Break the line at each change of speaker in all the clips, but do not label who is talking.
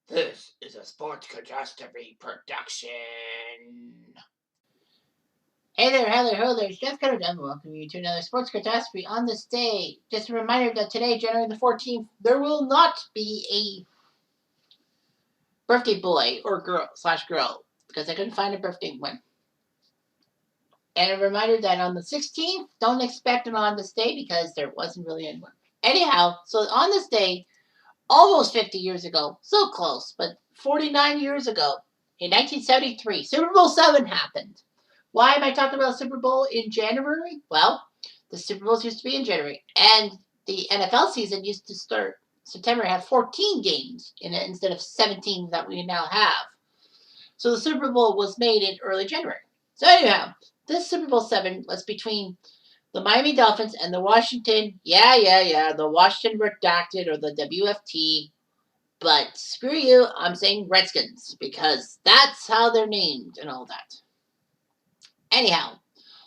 This is a sports catastrophe production. Hey there, hello, there's Jeff Cutter and welcome you to another sports catastrophe on this day. Just a reminder that today, January the 14th, there will not be a birthday boy or girl because I couldn't find a birthday one. And a reminder that on the 16th, don't expect them on this day because there wasn't really anyone. Anyhow, so on this day, almost 50 years ago, so close, but 49 years ago, in 1973, Super Bowl VII happened. Why am I talking about Super Bowl in January? Well, the Super Bowls used to be in January, and the NFL season used to start September, have 14 games in it instead of 17 that we now have. So the Super Bowl was made in early January. So anyhow, this Super Bowl VII was between the Miami Dolphins and the Washington, the Washington Redacted or the WFT. But screw you, I'm saying Redskins because that's how they're named and all that. Anyhow,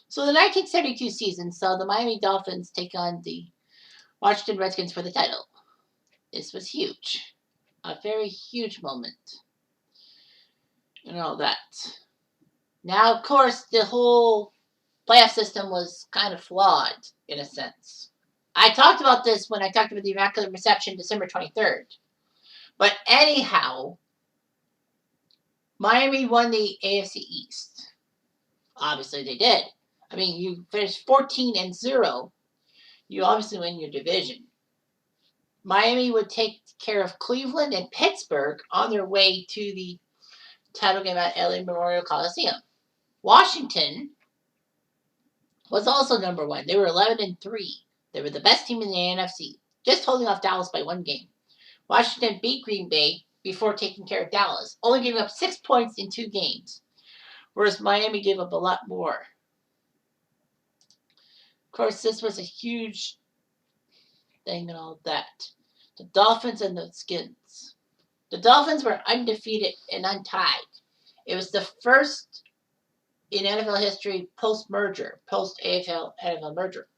so the 1972 season saw the Miami Dolphins take on the Washington Redskins for the title. This was huge. A very huge moment. And all that. Now, of course, the whole playoff system was kind of flawed in a sense. I talked about this when I talked about the Immaculate Reception December 23rd. But anyhow, Miami won the AFC East. Obviously, they did. I mean, you finished 14-0. You obviously win your division. Miami would take care of Cleveland and Pittsburgh on their way to the title game at LA Memorial Coliseum. Washington was also number one. They were 11-3. They were the best team in the NFC, just holding off Dallas by one game. Washington beat Green Bay before taking care of Dallas, only giving up 6 points in 2 games, whereas Miami gave up a lot more. Of course, this was a huge thing and all that. The Dolphins and the Skins. The Dolphins were undefeated and untied. It was the first in NFL history post-merger, post-AFL-NFL merger.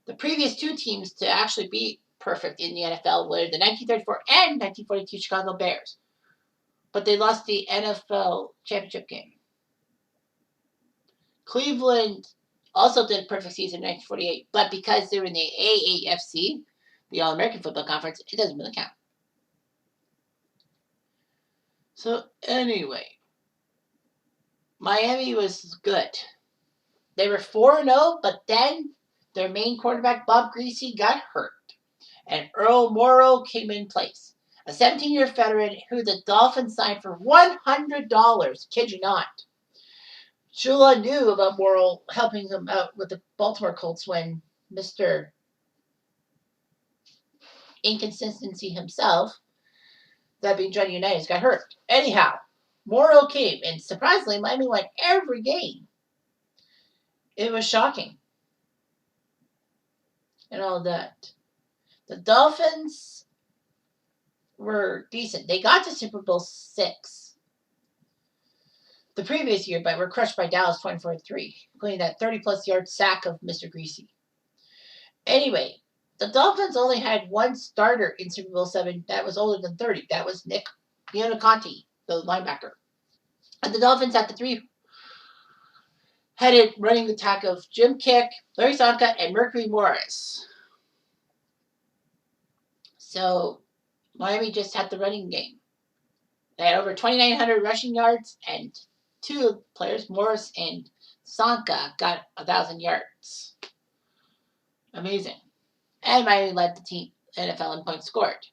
The previous 2 teams to actually be perfect in the NFL were the 1934 and 1942 Chicago Bears. But they lost the NFL championship game. Cleveland also did a perfect season in 1948, but because they were in the AAFC, the All-American Football Conference, it doesn't really count. So anyway, Miami was good. They were 4-0, but then their main quarterback, Bob Greasy, got hurt. And Earl Morrow came in place. A 17-year veteran who the Dolphins signed for $100. Kid you not. Shula knew about Morrow helping him out with the Baltimore Colts when Mr. Inconsistency himself, that being Johnny Unitas, got hurt. Anyhow, Morrow came, and surprisingly, Miami won every game. It was shocking. And all that. The Dolphins were decent. They got to Super Bowl VI the previous year, but were crushed by Dallas 24-3, including that 30-plus yard sack of Mr. Greasy. Anyway, the Dolphins only had one starter in Super Bowl VII that was older than 30. That was Nick Buoniconti, the linebacker. And the Dolphins had the 3-headed running attack of Jim Kick, Larry Csonka, and Mercury Morris. So Miami just had the running game. They had over 2,900 rushing yards, and 2 players, Morris and Csonka, got 1,000 yards. Amazing. And Miami led the team NFL in points scored.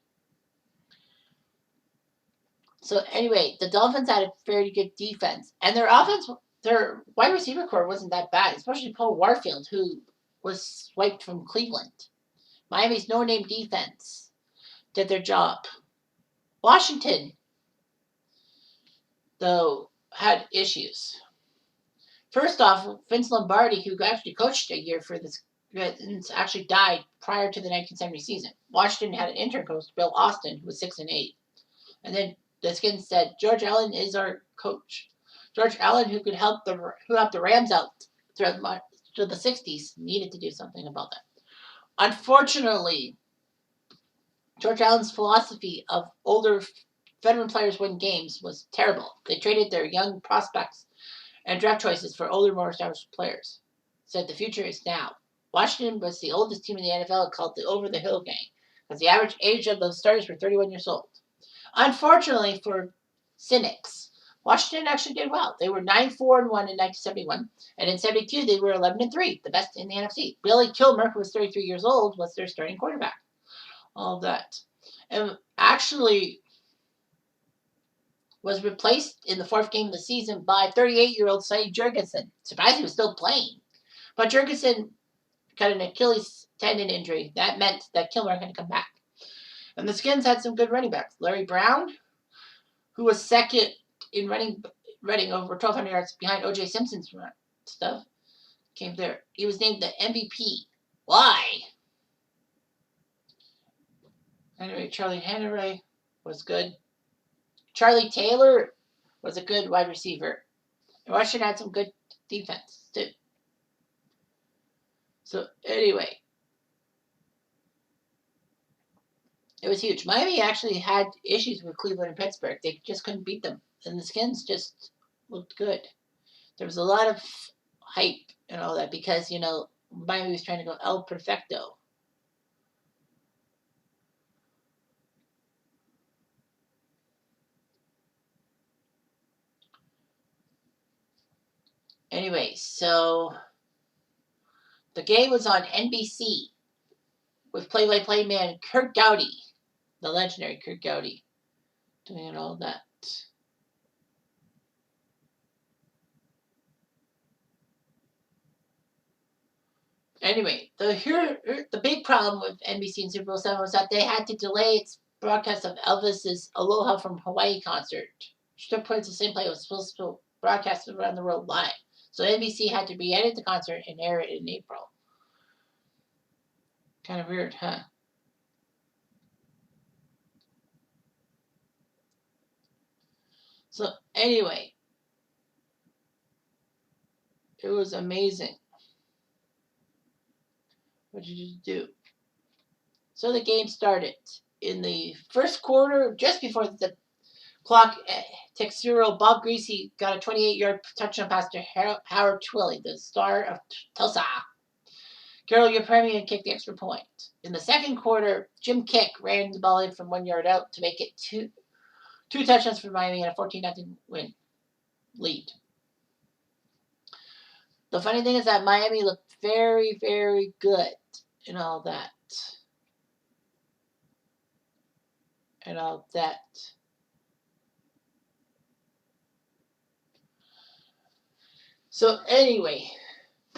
So anyway, the Dolphins had a very good defense, and their offense, their wide receiver core wasn't that bad, especially Paul Warfield, who was swiped from Cleveland. Miami's no-name defense did their job. Washington, though, had issues. First off, Vince Lombardi, who actually coached a year for this, actually died prior to the 1970 season. Washington had an intern coach, Bill Austin, who was 6-8. And then the Skins said, George Allen is our coach. George Allen, who helped the Rams out through the 60s, needed to do something about that. Unfortunately, George Allen's philosophy of older veteran players win games was terrible. They traded their young prospects and draft choices for older, more established players. Said the future is now. Washington was the oldest team in the NFL, called the Over the Hill Gang, because the average age of the starters were 31 years old. Unfortunately for cynics, Washington actually did well. They were 9-4-1 in 1971, and in 72 they were 11-3, the best in the NFC. Billy Kilmer, who was 33 years old, was their starting quarterback. All that, and actually was replaced in the fourth game of the season by 38-year-old Sonny Jurgensen. Surprised he was still playing, but Jurgensen got an Achilles tendon injury. That meant that Kilmer had to come back. And the Skins had some good running backs. Larry Brown, who was second in running over 1,200 yards behind O.J. Simpson's stuff, came there. He was named the MVP. Why? Anyway, Charlie Henry was good. Charlie Taylor was a good wide receiver. And Washington had some good defense, too. So, anyway, it was huge. Miami actually had issues with Cleveland and Pittsburgh. They just couldn't beat them. And the Skins just looked good. There was a lot of hype and all that because, Miami was trying to go El Perfecto. Anyway, so the game was on NBC with play-by-play man Kurt Gowdy, the legendary Kurt Gowdy, doing all that. Anyway, the big problem with NBC and Super Bowl 7 was that they had to delay its broadcast of Elvis's Aloha from Hawaii concert, which took place the same place it was supposed to broadcast around the world live. So NBC had to re-edit the concert and air it in April. Kind of weird, huh? So anyway, it was amazing. What did you do? So the game started. In the first quarter, just before the clock ticks 0, Bob Greasy got a 28-yard touchdown pass to Howard Twilley, the star of Tulsa. Carol Yepremian kicked the extra point. In the second quarter, Jim Kick ran the ball in from 1 yard out to make it two touchdowns for Miami and a 14-0 win lead. The funny thing is that Miami looked very, very good and all that. And all that. So anyway,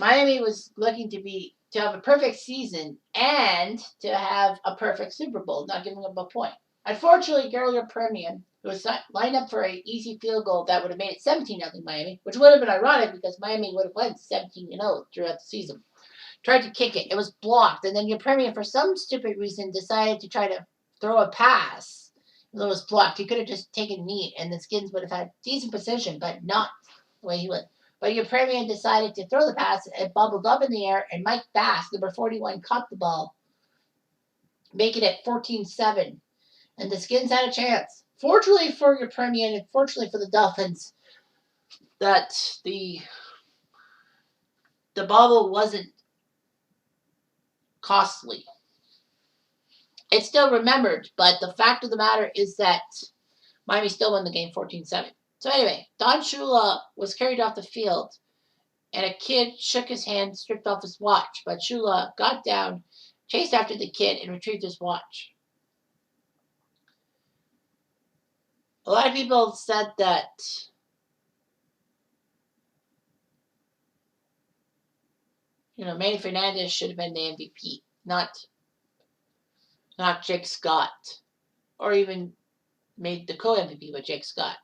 Miami was looking to have a perfect season and to have a perfect Super Bowl, not giving up a point. Unfortunately, Gary Premium, who was lined up for an easy field goal that would have made it 17-0 Miami, which would have been ironic because Miami would have won 17-0 throughout the season, tried to kick it. It was blocked, and then Yepremian, for some stupid reason, decided to try to throw a pass. It was blocked. He could have just taken meat, and the Skins would have had decent position, but not the way he would. But Yepremian decided to throw the pass. It bubbled up in the air, and Mike Bass, number 41, caught the ball, making it 14-7. And the Skins had a chance. Fortunately for Yepremian and fortunately for the Dolphins, that the bubble wasn't costly. It's still remembered, but the fact of the matter is that Miami still won the game 14-7. So anyway, Don Shula was carried off the field, and a kid shook his hand, stripped off his watch. But Shula got down, chased after the kid, and retrieved his watch. A lot of people said that Manny Fernandez should have been the MVP, not Jake Scott, or even made the co-MVP with Jake Scott.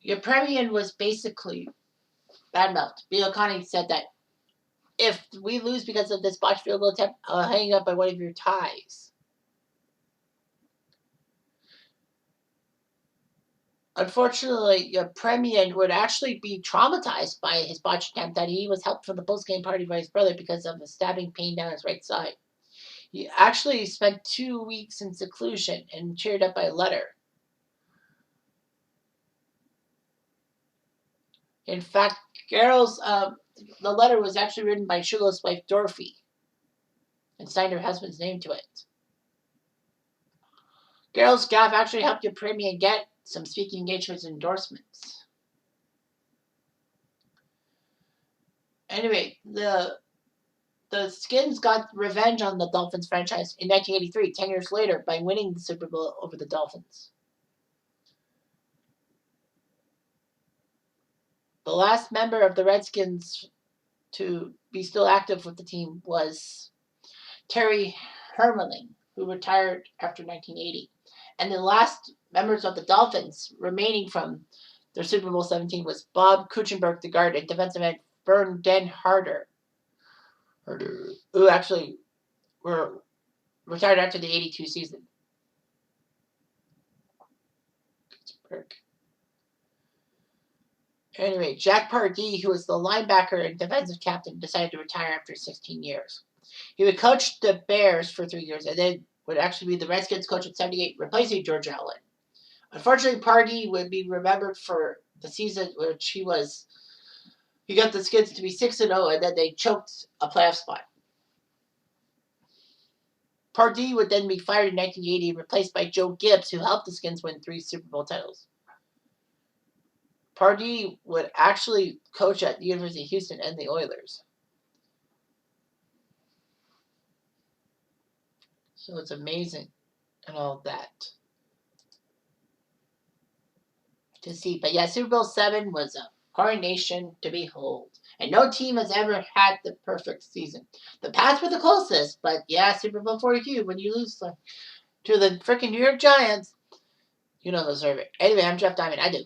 Yepremian was basically badmouthed. Bill Connie said that if we lose because of this botched field goal attempt, I'll hang up by one of your ties. Unfortunately, Yepremian would actually be traumatized by his botched attempt that he was helped for the post-game party by his brother because of a stabbing pain down his right side. He actually spent 2 weeks in seclusion and cheered up by a letter. In fact, Carol's the letter was actually written by Sugar's wife Dorothy and signed her husband's name to it. Carol's gaff actually helped your premium get some speaking engagements and endorsements. Anyway, the Skins got revenge on the Dolphins franchise in 1983, 10 years later, by winning the Super Bowl over the Dolphins. The last member of the Redskins to be still active with the team was Terry Hermeling, who retired after 1980. And the last members of the Dolphins remaining from their Super Bowl 17 was Bob Kuechenberg, the guard, and defensive end Vern Den Harder, who actually were retired after the 82 season. Anyway, Jack Pardee, who was the linebacker and defensive captain, decided to retire after 16 years. He would coach the Bears for 3 years and then would actually be the Redskins coach at 78, replacing George Allen. Unfortunately, Pardee would be remembered for the season which he got the Skins to be 6-0 and then they choked a playoff spot. Pardee would then be fired in 1980 and replaced by Joe Gibbs, who helped the Skins win 3 Super Bowl titles. Pardee would actually coach at the University of Houston and the Oilers. So it's amazing and all that to see. But yeah, Super Bowl 7 was a coronation to behold. And no team has ever had the perfect season. The Pats were the closest, but yeah, Super Bowl 42, when you lose to the freaking New York Giants, you don't deserve it. Anyway, I'm Jeff Diamond. I do.